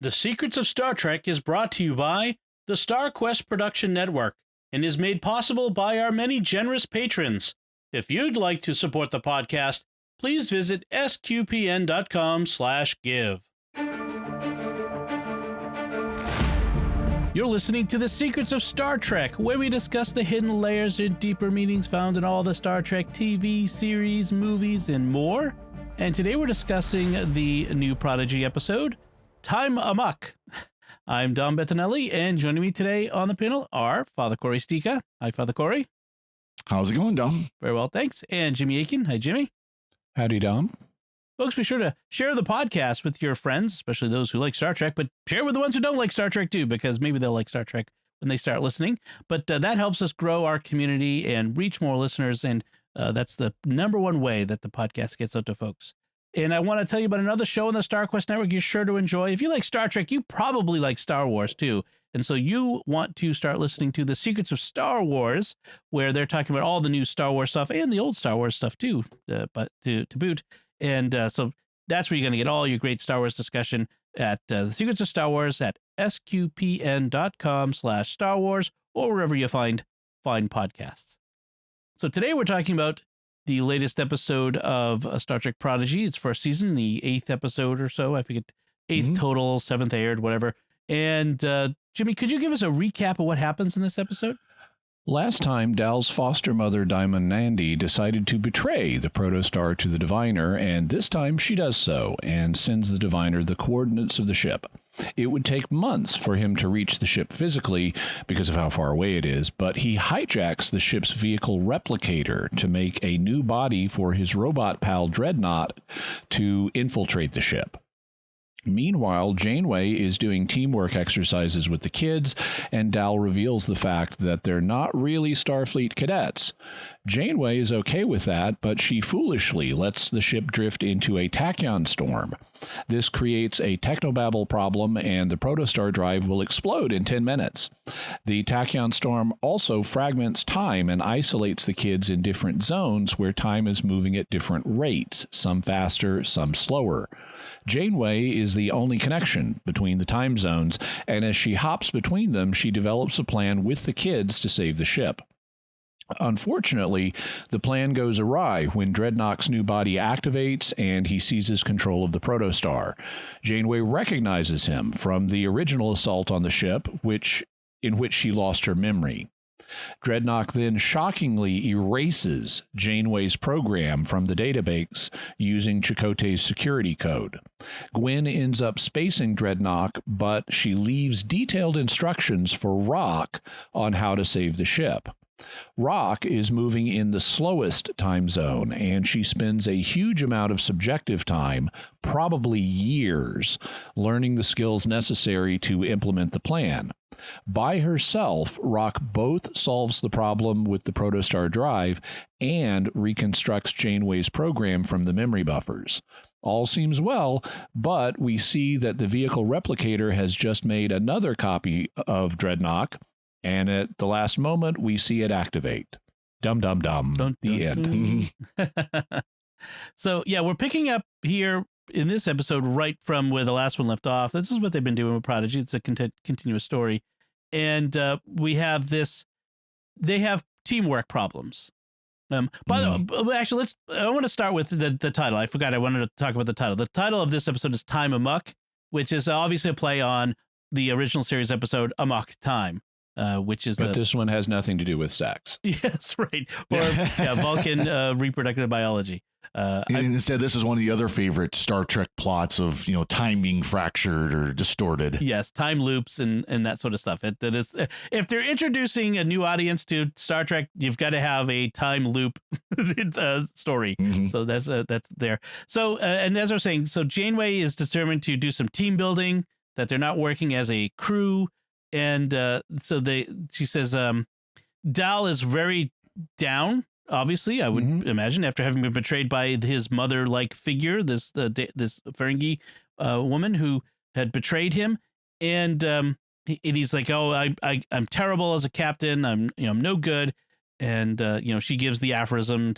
The Secrets of Star Trek is brought to you by the Star Quest Production Network and is made possible by our many generous patrons. If you'd like to support the podcast, please visit sqpn.com/give. You're listening to The Secrets of Star Trek, where we discuss the hidden layers and deeper meanings found in all the Star Trek TV, series, movies, and more. And today we're discussing the new Prodigy episode, Time Amok. I'm Dom Bettinelli, and joining me today on the panel are Father Cory Sticha. Hi, Father Cory. How's it going, Dom? Very well, thanks. And Jimmy Akin. Hi, Jimmy. Howdy, Dom. Folks, be sure to share the podcast with your friends, especially those who like Star Trek, but share with the ones who don't like Star Trek too, because maybe they'll like Star Trek when they start listening. But that helps us grow our community and reach more listeners, and that's the number one way that the podcast gets out to folks. And I want to tell you about another show on the Star Quest Network you're sure to enjoy. If you like Star Trek, you probably like Star Wars too. And so you want to start listening to The Secrets of Star Wars, where they're talking about all the new Star Wars stuff and the old Star Wars stuff too, but to boot. And so that's where you're going to get all your great Star Wars discussion at The Secrets of Star Wars at sqpn.com/Star Wars or wherever you find podcasts. So today we're talking about the latest episode of Star Trek Prodigy. It's first season, the 8th episode or so. I forget, 8th total, 7th aired, whatever. And Jimmy, could you give us a recap of what happens in this episode? Last time, Dal's foster mother, Diamond Nandi, decided to betray the protostar to the diviner, and this time she does so and sends the diviner the coordinates of the ship. It would take months for him to reach the ship physically because of how far away it is, but he hijacks the ship's vehicle replicator to make a new body for his robot pal Dreadnought to infiltrate the ship. Meanwhile, Janeway is doing teamwork exercises with the kids, and Dal reveals the fact that they're not really Starfleet cadets. Janeway is okay with that, but she foolishly lets the ship drift into a tachyon storm. This creates a technobabble problem, and the protostar drive will explode in 10 minutes. The tachyon storm also fragments time and isolates the kids in different zones where time is moving at different rates, some faster, some slower. Janeway is the only connection between the time zones, and as she hops between them, she develops a plan with the kids to save the ship. Unfortunately, the plan goes awry when Dreadnought's new body activates and he seizes control of the protostar. Janeway recognizes him from the original assault on the ship, in which she lost her memory. Dreadnought then shockingly erases Janeway's program from the database using Chakotay's security code. Gwen ends up spacing Dreadnought, but she leaves detailed instructions for Rock on how to save the ship. Rock is moving in the slowest time zone, and she spends a huge amount of subjective time, probably years, learning the skills necessary to implement the plan. By herself, Rock both solves the problem with the protostar drive and reconstructs Janeway's program from the memory buffers. All seems well, but we see that the vehicle replicator has just made another copy of Dreadnought, and at the last moment, we see it activate. Dum, dum, dum. The end. So, yeah, we're picking up here in this episode right from where the last one left off. This is what they've been doing with Prodigy. It's a continuous story. And we have this, they have teamwork problems. By the way, actually, I want to start with the title. I forgot I wanted to talk about the title. The title of this episode is Time Amok, which is obviously a play on the original series episode Amok Time. But this one has nothing to do with sex. Yes, right. Or Vulcan reproductive biology. Instead, this is one of the other favorite Star Trek plots of, time being fractured or distorted. Yes, time loops and that sort of stuff. That is, if they're introducing a new audience to Star Trek, you've got to have a time loop story. So that's there. So and as I was saying, so Janeway is determined to do some team building, that they're not working as a crew. And so she says Dal is very down, obviously, I would imagine, after having been betrayed by his mother-like figure, this Ferengi woman who had betrayed him. And he's like, oh, I'm terrible as a captain. I'm no good. And, she gives the aphorism,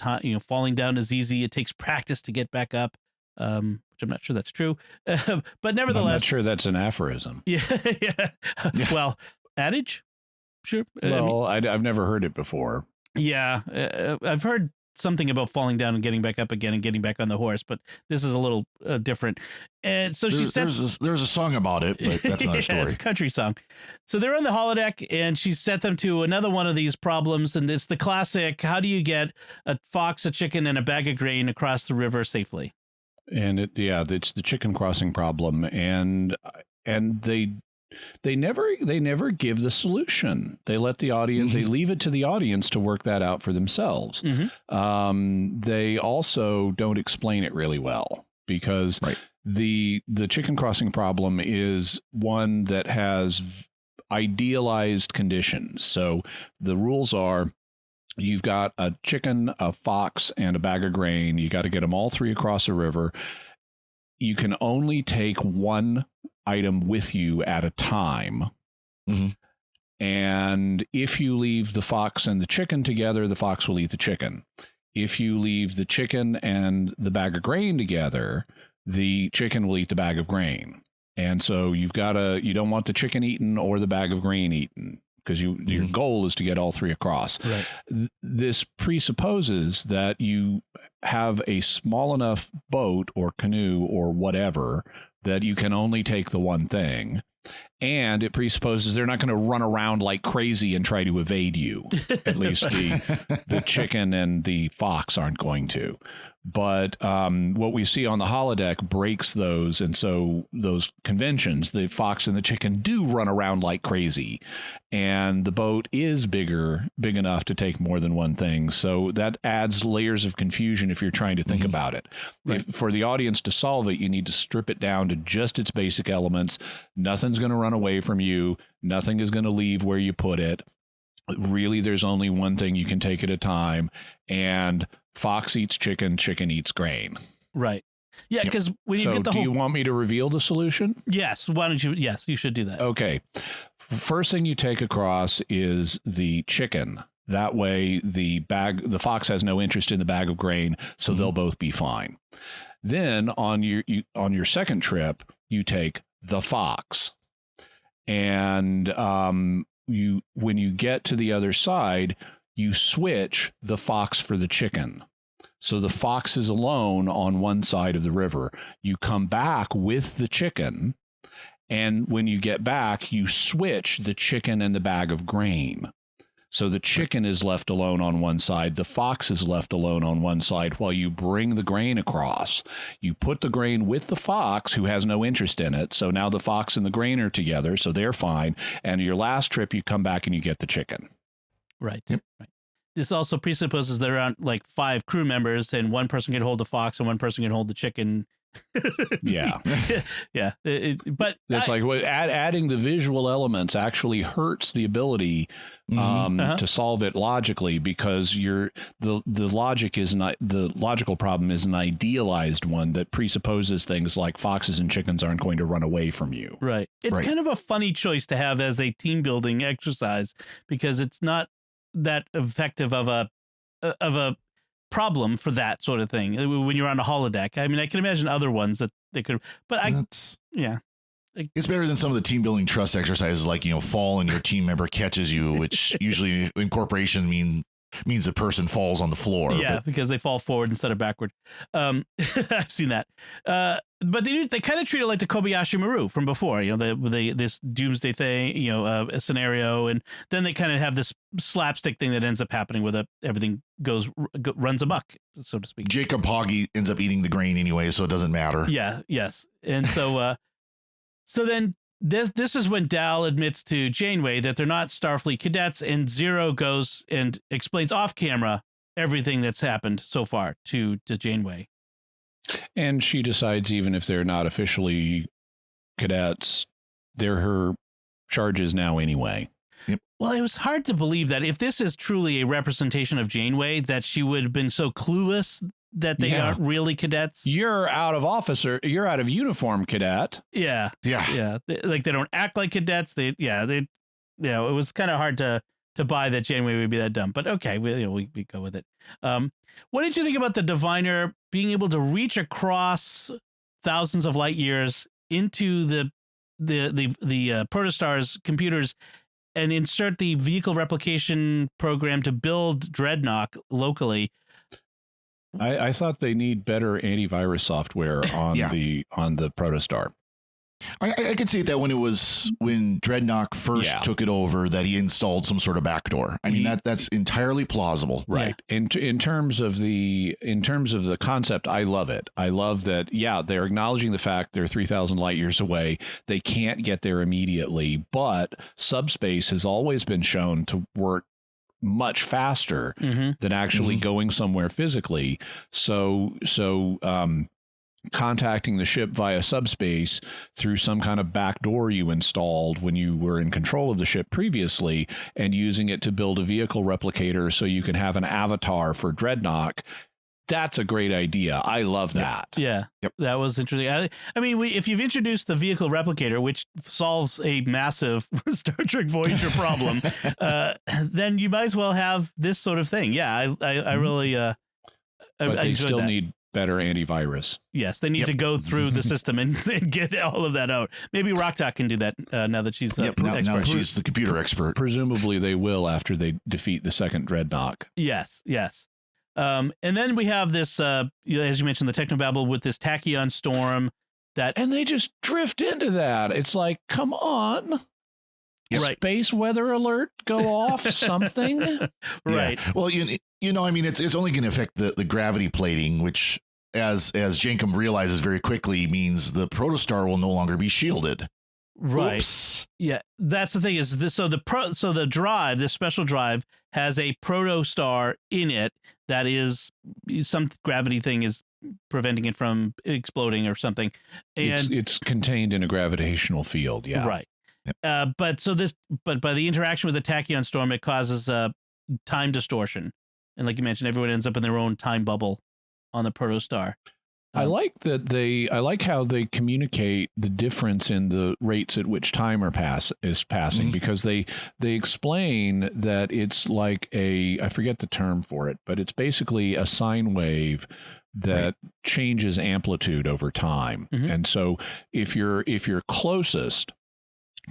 falling down is easy. It takes practice to get back up, which which I'm not sure that's true. But nevertheless, I'm not sure that's an aphorism. Yeah, yeah. Well, adage, sure. Well, I've never heard it before. Yeah, I've heard something about falling down and getting back up again and getting back on the horse, but this is a little different. And so she said, there's a song about it, but that's another story. It's a country song. So they're on the holodeck, and she set them to another one of these problems, and it's the classic: how do you get a fox, a chicken, and a bag of grain across the river safely? And it's the chicken crossing problem, and they never give the solution. They let the audience, they leave it to the audience to work that out for themselves. They also don't explain it really well, because the chicken crossing problem is one that has idealized conditions. So the rules are, you've got a chicken, a fox, and a bag of grain. You got to get them all three across a river. You can only take one item with you at a time. And if you leave the fox and the chicken together, the fox will eat the chicken. If you leave the chicken and the bag of grain together, the chicken will eat the bag of grain. And so you don't want the chicken eaten or the bag of grain eaten, because your goal is to get all three across. This presupposes that you have a small enough boat or canoe or whatever that you can only take the one thing. And it presupposes they're not going to run around like crazy and try to evade you. At least the chicken and the fox aren't going to. But what we see on the holodeck breaks those. And so those conventions, the fox and the chicken do run around like crazy. And the boat is big enough to take more than one thing. So that adds layers of confusion if you're trying to think about it. For the audience to solve it, you need to strip it down to just its basic elements. Nothing's going to run away from you. Nothing is going to leave where you put it. Really, there's only one thing you can take at a time. And fox eats chicken, chicken eats grain. Right. Yeah, because when you get the whole... do you want me to reveal the solution? Yes. Why don't you? Yes, you should do that. Okay. First thing you take across is the chicken. That way, the fox has no interest in the bag of grain, so they'll both be fine. Then on your second trip, you take the fox, and when you get to the other side, you switch the fox for the chicken. So the fox is alone on one side of the river. You come back with the chicken, and when you get back, you switch the chicken and the bag of grain. So the chicken is left alone on one side, the fox is left alone on one side while you bring the grain across. You put the grain with the fox, who has no interest in it. So now the fox and the grain are together, so they're fine. And your last trip, you come back and you get the chicken. Right. Right. This also presupposes there are like 5 crew members, and one person can hold the fox and one person can hold the chicken. Yeah. Yeah. But it's adding the visual elements actually hurts the ability to solve it logically, because the logical problem is an idealized one that presupposes things like foxes and chickens aren't going to run away from you. Right. It's kind of a funny choice to have as a team building exercise, because it's not that effective of a problem for that sort of thing when you're on a holodeck. I mean, I can imagine other ones that they could, but it's better than some of the team building trust exercises, like, fall and your team member catches you, which usually in corporation means the person falls on the floor. Yeah, because they fall forward instead of backward. I've seen that. But they kind of treat it like the Kobayashi Maru from before, this doomsday thing, a scenario, and then they kind of have this slapstick thing that ends up happening where everything runs amok, so to speak. Jacob Hoggy ends up eating the grain anyway, so it doesn't matter. Yeah, yes. And so so then this is when Dal admits to Janeway that they're not Starfleet cadets, and Zero goes and explains off camera everything that's happened so far to Janeway. And she decides, even if they're not officially cadets, they're her charges now anyway. Yep. Well, it was hard to believe that if this is truly a representation of Janeway, that she would have been so clueless that they aren't really cadets. You're out of uniform, cadet. Yeah. They don't act like cadets. It was kind of hard to buy that Janeway would be that dumb, but okay, we go with it. What did you think about the diviner being able to reach across thousands of light years into the Protostar's computers and insert the vehicle replication program to build Dreadnought locally. I thought they need better antivirus software on the Protostar. I could see that when Dreadnought first took it over, that he installed some sort of backdoor. I mean, that's entirely plausible. Right. In terms of the concept, I love it. I love that. Yeah, they're acknowledging the fact they're 3,000 light years away. They can't get there immediately, but subspace has always been shown to work much faster than actually going somewhere physically. So contacting the ship via subspace through some kind of backdoor you installed when you were in control of the ship previously, and using it to build a vehicle replicator so you can have an avatar for Dreadnought. That's a great idea. I love that. Yeah, that was interesting. I mean, if you've introduced the vehicle replicator, which solves a massive Star Trek Voyager problem, then you might as well have this sort of thing. Yeah, I really. But they still need better antivirus. Yes, they need to go through the system and get all of that out. Maybe Rocktalk can do that now that she's now she's the computer expert. Presumably they will after they defeat the second Dreadnought. Yes. And then we have this, as you mentioned, the Technobabble with this tachyon storm and they just drift into that. It's like, come on. Right. Space weather alert, go off something. Right. Yeah. Well, I mean, it's only going to affect the gravity plating, which, as Jankum realizes very quickly, means the Protostar will no longer be shielded. Right. Oops. Yeah, that's the thing is this. So the drive, this special drive, has a Protostar in it that is some gravity thing is preventing it from exploding or something, and it's contained in a gravitational field. Yeah. Right. Yep. But by the interaction with the tachyon storm, it causes time distortion. And like you mentioned, everyone ends up in their own time bubble on the Protostar. I like how they communicate the difference in the rates at which time is passing, because they explain that it's like I forget the term for it, but it's basically a sine wave that changes amplitude over time. And so if you're closest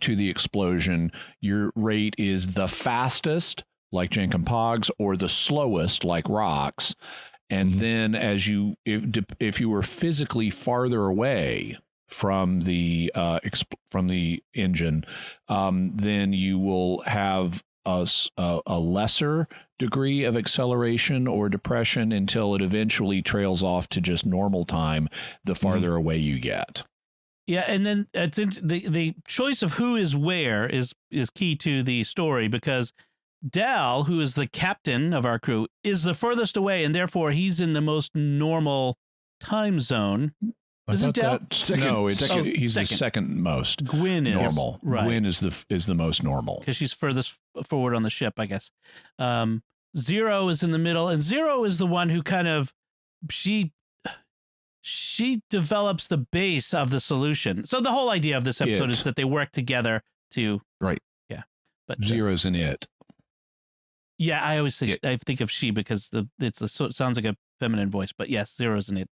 to the explosion, your rate is the fastest, like Jankum Pogs, or the slowest, like Rocks. And then if you were physically farther away from the engine, then you will have a lesser degree of acceleration or depression until it eventually trails off to just normal time the farther away you get. Yeah, and then the choice of who is where is key to the story, because Dal, who is the captain of our crew, is the furthest away, and therefore he's in the most normal time zone. Isn't Dal? He's the second most. Gwyn is normal. Right. Gwyn is the most normal because she's furthest forward on the ship, I guess. Zero is in the middle, and Zero is the one who kind of she develops the base of the solution. So the whole idea of this episode is that they work together to yeah. But Zero's in it. Yeah, I always say I think of she because it sounds like a feminine voice, but yes, Zero's in it.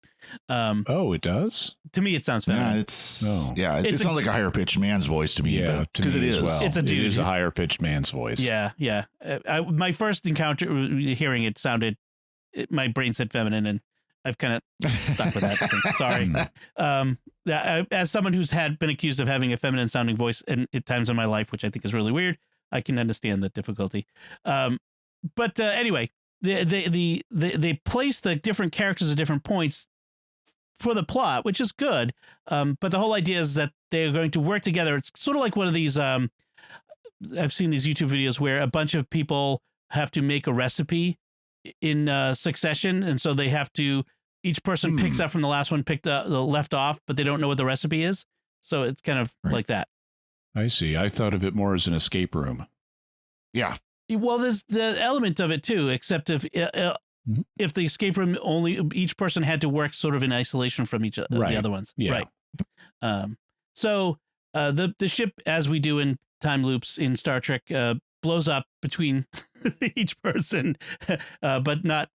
It does? To me, it sounds feminine. It sounds like a higher pitched man's voice to me. Yeah, because it is. Well. It's a dude. It is a higher pitched man's voice. Yeah. My first encounter hearing it my brain said feminine, and I've kind of stuck with that since. Sorry. As someone who's been accused of having a feminine sounding voice at times in my life, which I think is really weird, I can understand the difficulty. But anyway, they place the different characters at different points for the plot, which is good. But the whole idea is that they're going to work together. It's sort of like one of these. I've seen these YouTube videos where a bunch of people have to make a recipe in succession, and so they have to. Each person picks up from the last one left off, but they don't know what the recipe is. So it's kind of like that. I see. I thought of it more as an escape room. Yeah. Well, there's the element of it too, except if the escape room each person had to work sort of in isolation from each of the other ones. Yeah. Right. So the ship, as we do in time loops in Star Trek, blows up between each person, but not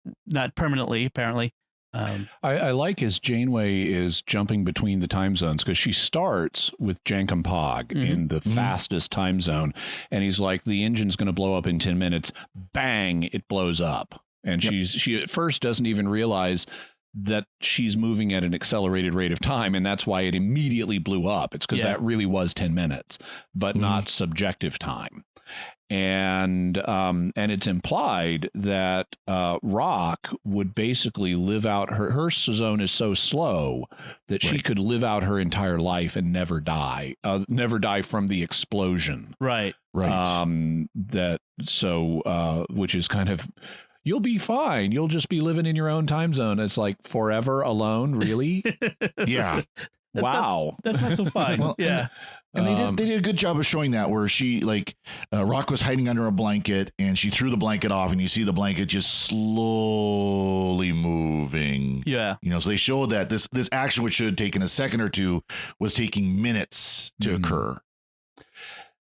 permanently, apparently. I like as Janeway is jumping between the time zones because she starts with Jankum Pog in the fastest time zone. And he's like, the engine's going to blow up in 10 minutes. Bang, it blows up. And she at first doesn't even realize that she's moving at an accelerated rate of time. And that's why it immediately blew up. It's because that really was 10 minutes, but not subjective time. And it's implied that Rock would basically live out her zone is so slow that she could live out her entire life and never die from the explosion. Right. Which is kind of, you'll be fine. You'll just be living in your own time zone. It's like forever alone. Really? Yeah. Wow. That's not so fun. Well, yeah. And they did a good job of showing that, where she Rock was hiding under a blanket and she threw the blanket off, and you see the blanket just slowly moving. Yeah. So they showed that this action, which should have taken a second or two, was taking minutes to occur.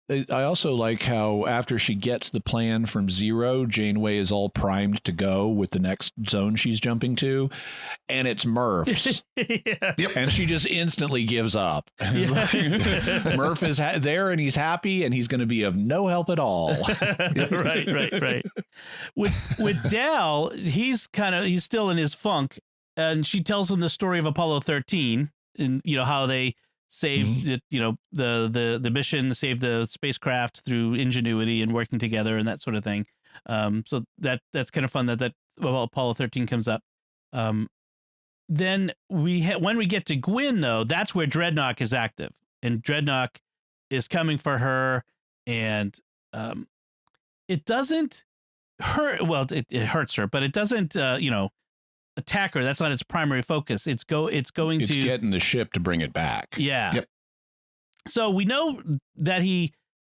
I also like how after she gets the plan from Zero, Janeway is all primed to go with the next zone she's jumping to, and it's Murph's. And she just instantly gives up. Murph is there, and he's happy, and he's going to be of no help at all. Right. With Dal, he's still in his funk, and she tells him the story of Apollo 13, and how they saved the mission, saved the spacecraft through ingenuity and working together and that sort of thing. So that's kind of fun that Apollo 13 comes up. Then when we get to Gwyn, though, that's where Dreadnought is active, and Dreadnought is coming for her, and it doesn't hurt. Well, it hurts her, but it doesn't attack her. That's not its primary focus. It's getting the ship to bring it back. Yeah. Yep. So we know that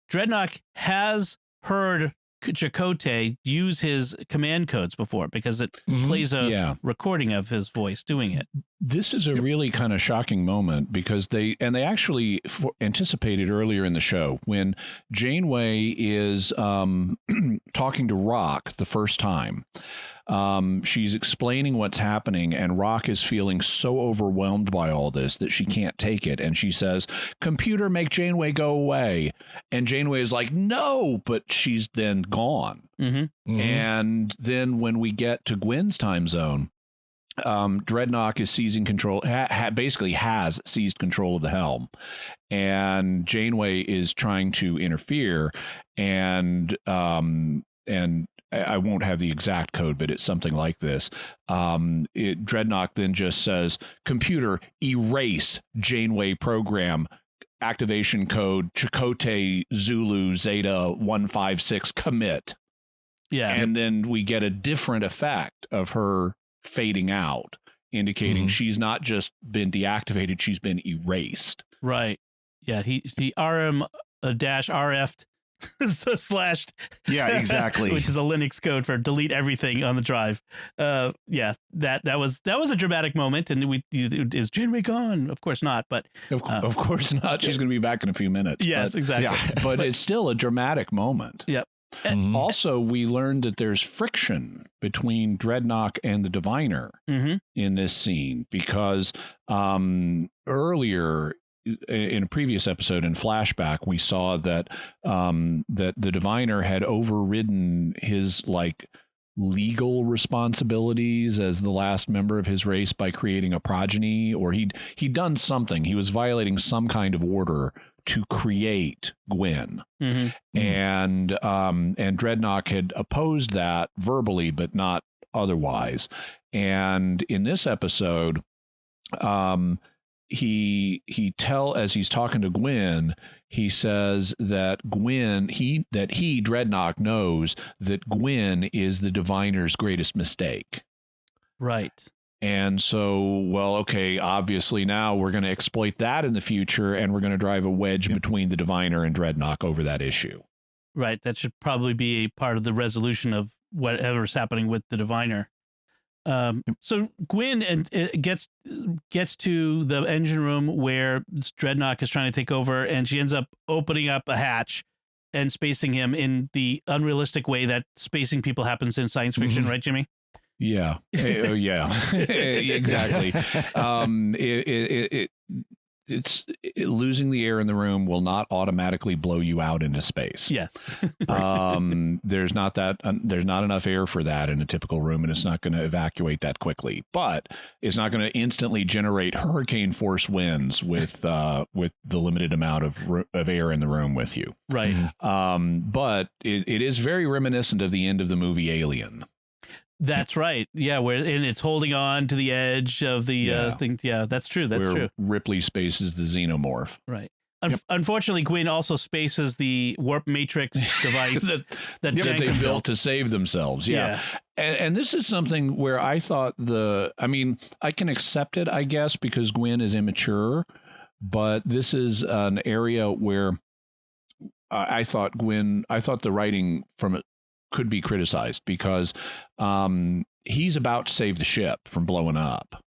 Dreadnought has heard Chakotay use his command codes before, because it plays a recording of his voice doing it. This is a really kind of shocking moment, because they actually anticipated earlier in the show when Janeway is talking to Rock the first time. She's explaining what's happening, and Rock is feeling so overwhelmed by all this that she can't take it. And she says, "Computer, make Janeway go away." And Janeway is like, "No," but she's then gone. And then when we get to Gwyn's time zone, Dreadnought is seizing control, basically has seized control of the helm, and Janeway is trying to interfere, and I won't have the exact code, but it's something like this. Dreadnought then just says, "Computer, erase Janeway program, activation code Chakotay Zulu Zeta 156 commit." Yeah. And then we get a different effect of her fading out, indicating she's not just been deactivated, she's been erased. Right. Yeah. He RM-RF'd slashed. Yeah, exactly. Which is a Linux code for delete everything on the drive. That was a dramatic moment. And is Janeway gone? Of course not. But of course not. She's going to be back in a few minutes. Yes, exactly. Yeah, but it's still a dramatic moment. Yep. Also, we learned that there's friction between Dreadnought and the Diviner in this scene, because earlier in a previous episode in flashback, we saw that that the Diviner had overridden his legal responsibilities as the last member of his race by creating a progeny, or he'd done something. He was violating some kind of order to create Gwyn. And Dreadnought had opposed that verbally, but not otherwise. And in this episode, as he's talking to Gwyn, he says that Dreadnought knows that Gwyn is the Diviner's greatest mistake. Right. And so, obviously now we're going to exploit that in the future, and we're going to drive a wedge between the Diviner and Dreadnought over that issue. Right. That should probably be a part of the resolution of whatever's happening with the Diviner. So Gwyn gets to the engine room where Dreadnought is trying to take over, and she ends up opening up a hatch and spacing him in the unrealistic way that spacing people happens in science fiction, right, Jimmy? Yeah. Yeah. Exactly. It's losing the air in the room will not automatically blow you out into space. Yes. There's not enough air for that in a typical room, and it's not going to evacuate that quickly. But it's not going to instantly generate hurricane force winds with the limited amount of air in the room with you. Right. But it is very reminiscent of the end of the movie Alien. That's right. Yeah, and it's holding on to the edge of the thing. Yeah, that's true. That's true. Ripley spaces the xenomorph. Right. Unfortunately, Gwyn also spaces the warp matrix device that they built to save themselves. Yeah. And this is something where I thought I can accept it, I guess, because Gwyn is immature, but this is an area where I thought the writing from it could be criticized because he's about to save the ship from blowing up.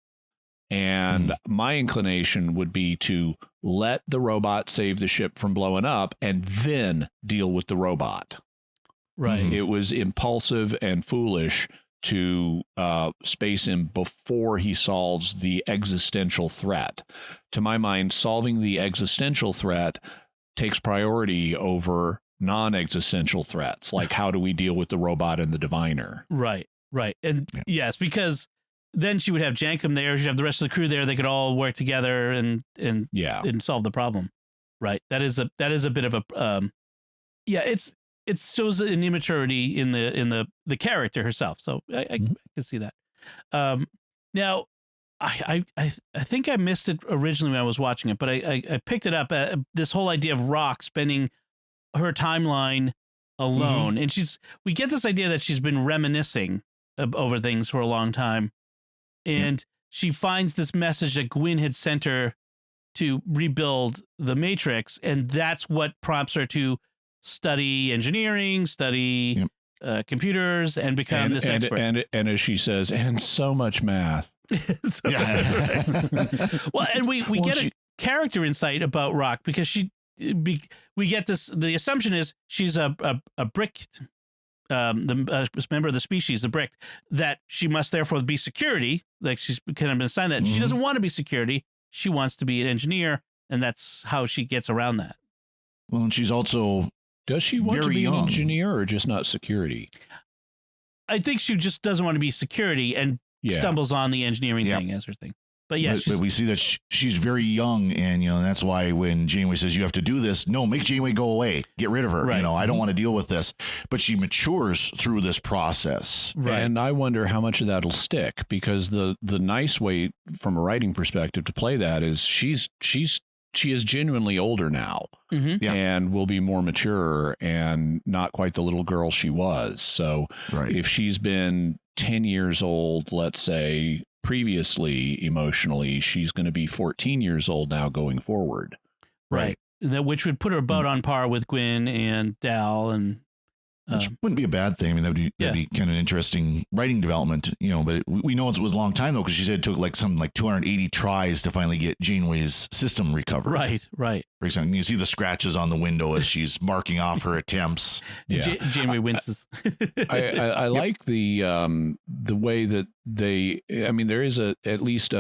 And my inclination would be to let the robot save the ship from blowing up and then deal with the robot. Right. It was impulsive and foolish to space him before he solves the existential threat. To my mind, solving the existential threat takes priority over non-existential threats, like how do we deal with the robot and the diviner? Right. And yes, because then she would have Jankum there, she'd have the rest of the crew there, they could all work together and solve the problem. Right. That is a bit of a it shows an immaturity in the character herself. So I can see that. Now I think I missed it originally when I was watching it, but I picked it up, this whole idea of Rock spending her timeline alone. And we get this idea that she's been reminiscing over things for a long time. And she finds this message that Gwyn had sent her to rebuild the Matrix. And that's what prompts her to study engineering, study computers, and become this expert. And as she says, and so much math. Well, and we get a character insight about Rock because we get this. The assumption is she's a brick, member of the species, the brick, that she must therefore be security. Like she's kind of been assigned that. She doesn't want to be security. She wants to be an engineer, and that's how she gets around that. Well, and she's also does she want to be an engineer or just not security? I think she just doesn't want to be security and stumbles on the engineering thing as her thing. But yes, but we see that she's very young, and that's why when Janeway says you have to do this, no, make Janeway go away, get rid of her. Right. I don't want to deal with this. But she matures through this process, right? And I wonder how much of that'll stick, because the nice way from a writing perspective to play that is she is genuinely older now, and will be more mature and not quite the little girl she was. So if she's been 10 years old, let's say, previously emotionally, she's going to be 14 years old now going forward. Right. Which would put her about on par with Gwyn and Dal, and which wouldn't be a bad thing. I mean, that'd be kind of an interesting writing development, but we know it was a long time though, because she said it took like 280 tries to finally get Janeway's system recovered. Right. For example, you see the scratches on the window as she's marking off her attempts. Janeway wins this. I like the way that there is at least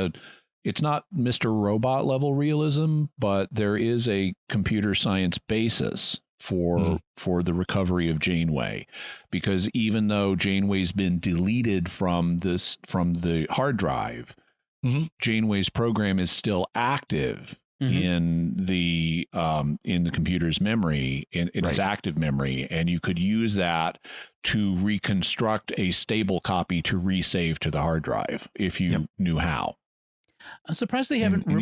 it's not Mr. Robot level realism, but there is a computer science basis for the recovery of Janeway, because even though Janeway's been deleted from the hard drive, Janeway's program is still active in the computer's memory, in its active memory, and you could use that to reconstruct a stable copy to resave to the hard drive if you knew how. I'm surprised they haven't. Go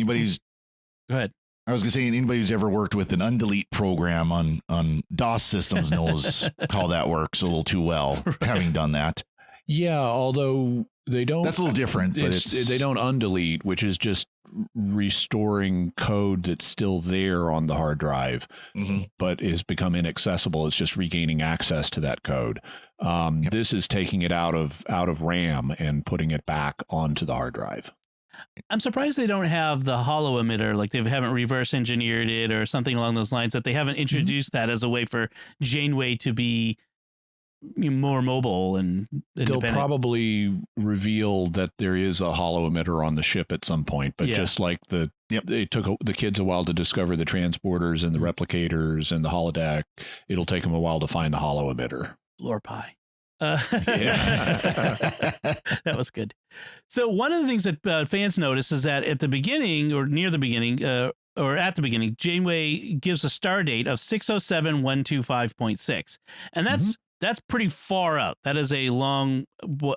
ahead. I was going to say, anybody who's ever worked with an undelete program on DOS systems knows how that works a little too well, having done that. Yeah, although they don't. That's a little different, but they don't undelete, which is just restoring code that's still there on the hard drive, but has become inaccessible. It's just regaining access to that code. This is taking it out of RAM and putting it back onto the hard drive. I'm surprised they don't have the hollow emitter, like they haven't reverse engineered it or something along those lines, that they haven't introduced that as a way for Janeway to be more mobile and they'll independent. probably reveal that there is a hollow emitter on the ship at some point, but just like it took the kids a while to discover the transporters and the replicators and the holodeck, it'll take them a while to find the hollow emitter. Lore pie. That was good. So one of the things that fans notice is that at the beginning or near the beginning, or at the beginning, Janeway gives a star date of 607125.6, and that's pretty far out. That is a long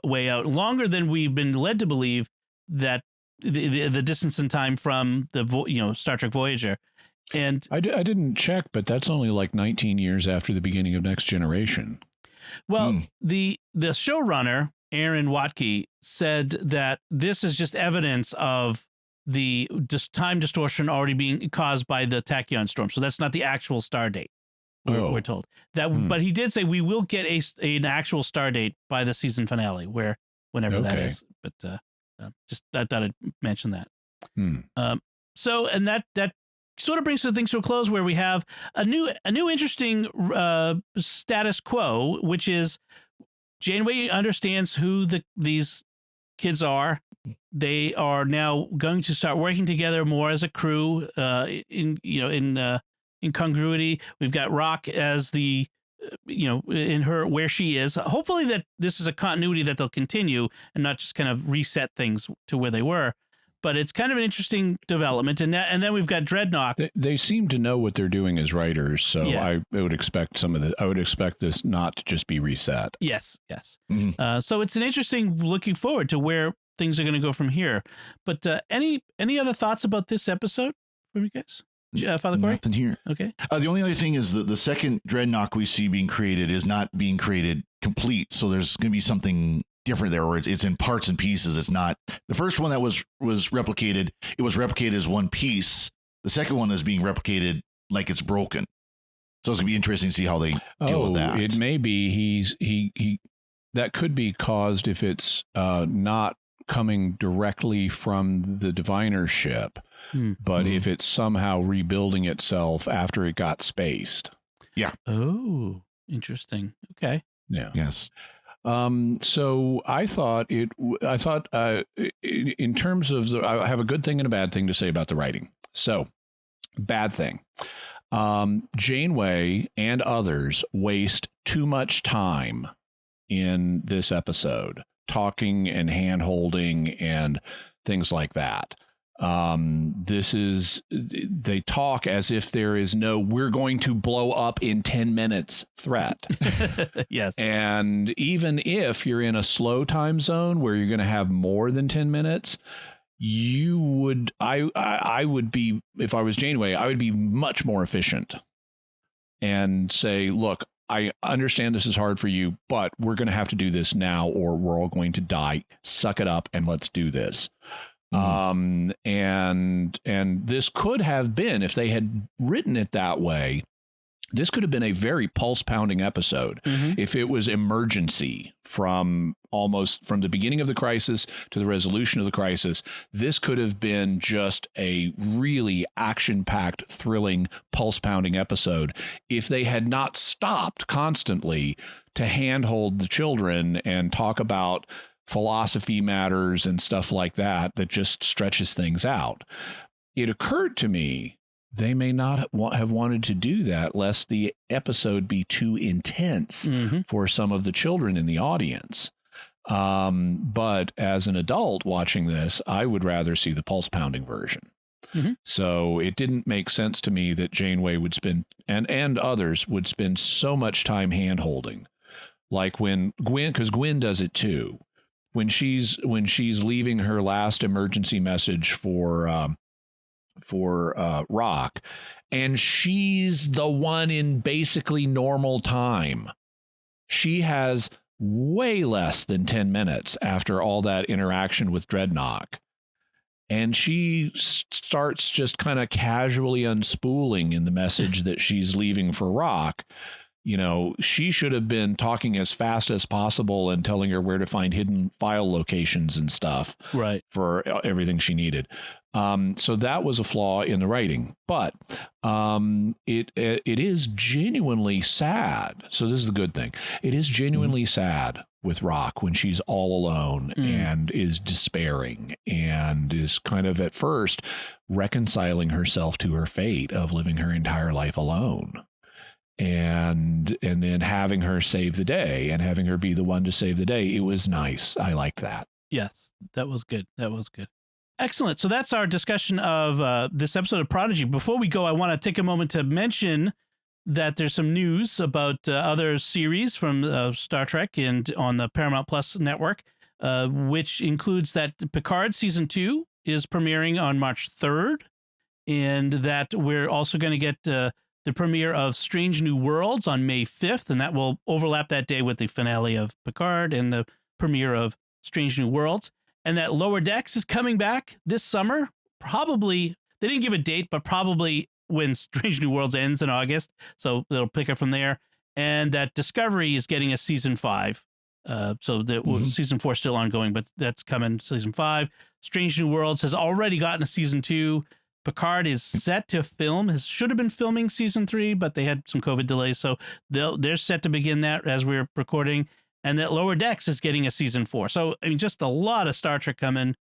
way out, longer than we've been led to believe that the distance in time from the Star Trek Voyager. And I didn't check, but that's only like 19 years after the beginning of Next Generation. Well, the showrunner, Aaron Watke, said that this is just evidence of the time distortion already being caused by the tachyon storm. So that's not the actual star date, we're told. But he did say we will get an actual star date by the season finale, whenever that is. But just I thought I'd mention that. So, and that sort of brings things to a close, where we have a new interesting status quo, which is Janeway understands who these kids are. They are now going to start working together more as a crew. In congruity, we've got Rock as the in her where she is. Hopefully that this is a continuity that they'll continue and not just kind of reset things to where they were. But it's kind of an interesting development, and then we've got Dreadnought. They seem to know what they're doing as writers, so I would expect I would expect this not to just be reset. Yes. So it's an interesting looking forward to where things are going to go from here. But any other thoughts about this episode from you guys? Father Cory? Nothing here. Okay. The only other thing is that the second Dreadnought we see being created is not being created complete, so there's going to be something different there, where it's in parts and pieces. It's not the first one that was replicated. It was replicated as one piece. The second one is being replicated like it's broken. So it's gonna be interesting to see how they deal with that. It may be he that could be caused if it's not coming directly from the diviner ship, but if it's somehow rebuilding itself after it got spaced. Yeah. Oh, interesting. Okay. Yeah. Yes. So I thought in terms of I have a good thing and a bad thing to say about the writing. So bad thing, Janeway and others waste too much time in this episode talking and hand holding and things like that. They talk as if there is no, we're going to blow up in 10 minutes threat. Yes. And even if you're in a slow time zone where you're going to have more than 10 minutes, I would be, if I was Janeway, I would be much more efficient and say, look, I understand this is hard for you, but we're going to have to do this now or we're all going to die. Suck it up and let's do this. And this could have been, if they had written it that way, this could have been a very pulse pounding episode. If it was emergency from the beginning of the crisis to the resolution of the crisis, this could have been just a really action packed, thrilling, pulse pounding episode. If they had not stopped constantly to handhold the children and talk about philosophy matters and stuff like that just stretches things out. It occurred to me they may not have wanted to do that lest the episode be too intense for some of the children in the audience. But as an adult watching this, I would rather see the pulse pounding version. So it didn't make sense to me that Janeway would spend and others would spend so much time hand holding, like when because Gwen does it too. When she's leaving her last emergency message for Rock, and she's the one in basically normal time. She has way less than 10 minutes after all that interaction with Dreadnought. And she starts just kind of casually unspooling in the message that she's leaving for Rock. You know, she should have been talking as fast as possible and telling her where to find hidden file locations and stuff, right, for everything she needed. So that was a flaw in the writing, but it is genuinely sad. So this is the good thing. It is genuinely sad with Rock when she's all alone and is despairing and is kind of at first reconciling herself to her fate of living her entire life alone. And then having her save the day and having her be the one to save the day. It was nice. I liked that. Yes, that was good. That was good. Excellent. So that's our discussion of this episode of Prodigy. Before we go, I want to take a moment to mention that there's some news about other series from Star Trek and on the Paramount Plus network, which includes that Picard Season 2 is premiering on March 3rd, and that we're also going to get the premiere of Strange New Worlds on May 5th, and that will overlap that day with the finale of Picard and the premiere of Strange New Worlds. And that Lower Decks is coming back this summer. Probably, they didn't give a date, but probably when Strange New Worlds ends in August. So they'll pick up from there. And that Discovery is getting a season 5. So season 4 is still ongoing, but that's coming season 5. Strange New Worlds has already gotten a season 2. Picard is set to film. Should have been filming season 3, but they had some COVID delays. So they're set to begin that as we're recording. And that Lower Decks is getting a season 4. So, I mean, just a lot of Star Trek coming.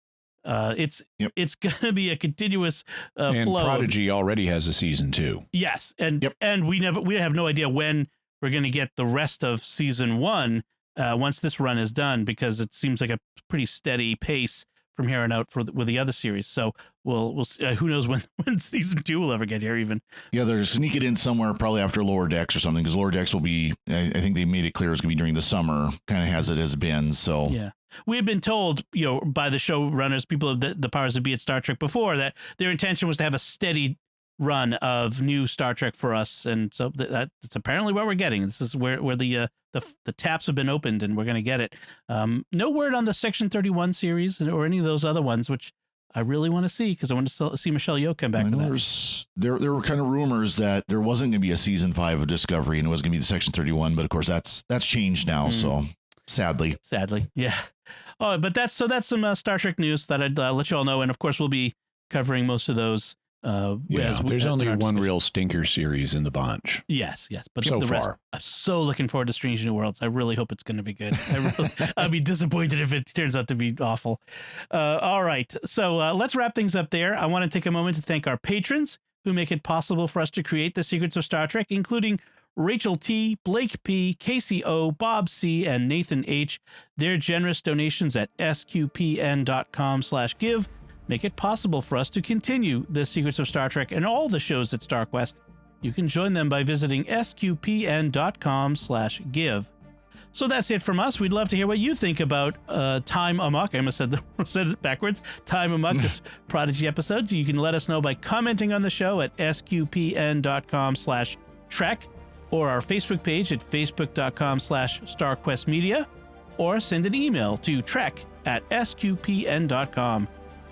It's going to be a continuous and flow. Prodigy already has a season 2. Yes. And we have no idea when we're going to get the rest of season 1 once this run is done, because it seems like a pretty steady pace from here on out with the other series. So we'll see, who knows when season 2 will ever get here even. Yeah, they'll sneak it in somewhere probably after Lower Decks or something, because Lower Decks will be, I think they made it clear it's going to be during the summer, kind of as it has been. So yeah, we had been told, by the showrunners, people of the powers that be at Star Trek before, that their intention was to have a steady run of new Star Trek for us, and so that's apparently what we're getting. This is where the taps have been opened, and we're going to get it. No word on the Section 31 series or any of those other ones, which I really want to see, because I want to see Michelle Yeoh come back. There were kind of rumors that there wasn't going to be a season 5 of Discovery, and it was going to be the Section 31, but of course that's changed now. So sadly, yeah. Oh, but that's some Star Trek news that I'd let you all know, and of course we'll be covering most of those. There's only one real stinker series in the bunch. Yes, but so the rest, far. I'm so looking forward to Strange New Worlds. I really hope it's going to be good. I'll be disappointed if it turns out to be awful. All right, so let's wrap things up there. I want to take a moment to thank our patrons who make it possible for us to create the Secrets of Star Trek, including Rachel T., Blake P., Casey O., Bob C., and Nathan H. Their generous donations at sqpn.com/give make it possible for us to continue the Secrets of Star Trek and all the shows at StarQuest. You can join them by visiting sqpn.com/give. So that's it from us. We'd love to hear what you think about Time Amok. I almost said it backwards. Time Amok, this Prodigy episode. You can let us know by commenting on the show at sqpn.com/trek, or our Facebook page at facebook.com/StarQuestMedia, or send an email to trek@sqpn.com.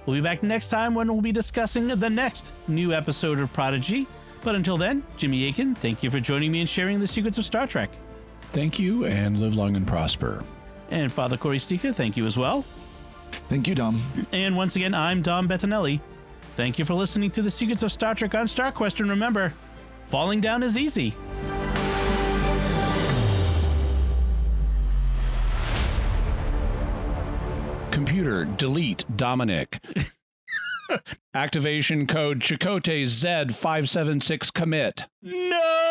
We'll be back next time when we'll be discussing the next new episode of Prodigy. But until then, Jimmy Akin, thank you for joining me and sharing the secrets of Star Trek. Thank you, and live long and prosper. And Father Cory Sticha, thank you as well. Thank you, Dom. And once again, I'm Dom Bettinelli. Thank you for listening to the Secrets of Star Trek on StarQuest, and remember, falling down is easy. Computer, delete Dominic. Activation code Chakotay Z576 commit. No!